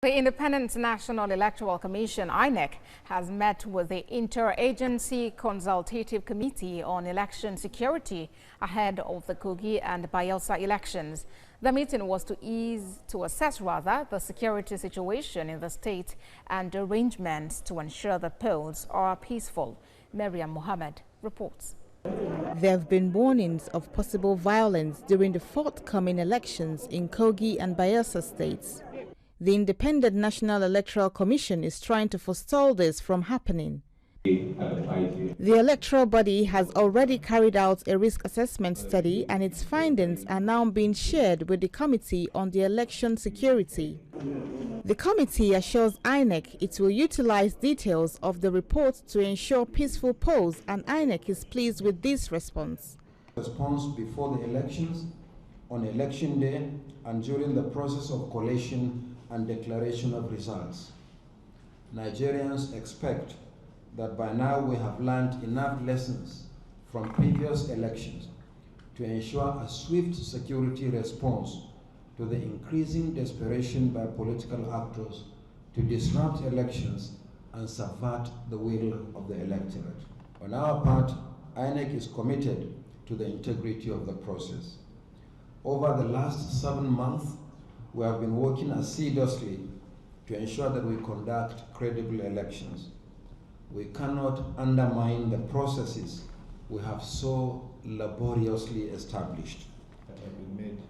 The Independent National Electoral Commission, INEC, has met with the Interagency Consultative Committee on Election Security ahead of the Kogi and Bayelsa elections. The meeting was to assess the security situation in the state and arrangements to ensure the polls are peaceful. Maryam Muhammed reports. There have been warnings of possible violence during the forthcoming elections in Kogi and Bayelsa states. The Independent National Electoral Commission is trying to forestall this from happening. The electoral body has already carried out a risk assessment study, and its findings are now being shared with the Committee on the Election Security. The committee assures INEC it will utilize details of the report to ensure peaceful polls, and INEC is pleased with this response. Response before the elections, on election day, and during the process of collation and declaration of results. Nigerians expect that by now we have learned enough lessons from previous elections to ensure a swift security response to the increasing desperation by political actors to disrupt elections and subvert the will of the electorate. On our part, INEC is committed to the integrity of the process. Over the last 7 months, we have been working assiduously to ensure that we conduct credible elections. We cannot undermine the processes we have so laboriously established.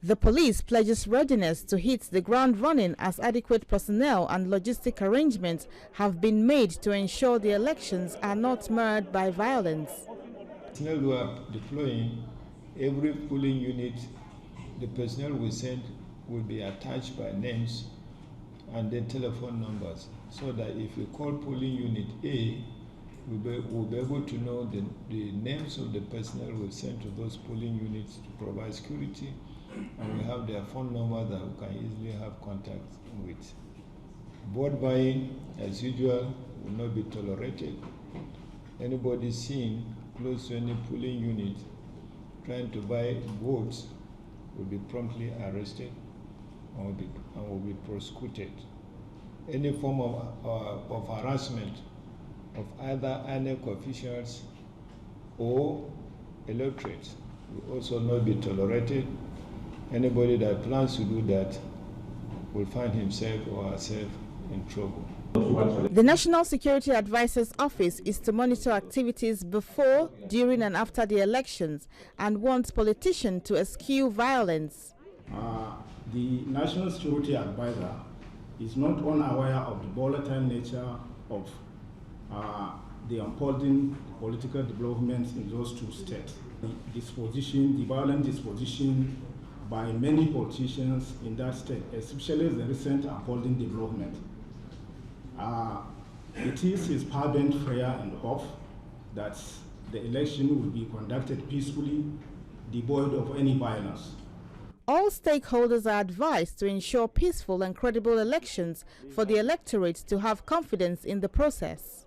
The police pledges readiness to hit the ground running as adequate personnel and logistic arrangements have been made to ensure the elections are not marred by violence. Personnel we are deploying, every polling unit, the personnel we send will be attached by names and then telephone numbers, so that if you call polling unit A, we'll be able to know the names of the personnel we send to those polling units to provide security, and we have their phone number that we can easily have contact with. Vote buying, as usual, will not be tolerated. Anybody seen close to any polling unit trying to buy votes will be promptly arrested and will be prosecuted. Any form of harassment of either INEC officials or electorate will also not be tolerated. Anybody that plans to do that will find himself or herself in trouble. The National Security Advisor's Office is to monitor activities before, during and after the elections and wants politicians to eschew violence. The National Security Advisor is not unaware of the volatile nature of the unfolding political developments in those two states. The violent disposition by many politicians in that state, especially the recent unfolding development. It is his fervent prayer and hope that the election will be conducted peacefully, devoid of any violence. All stakeholders are advised to ensure peaceful and credible elections for the electorate to have confidence in the process.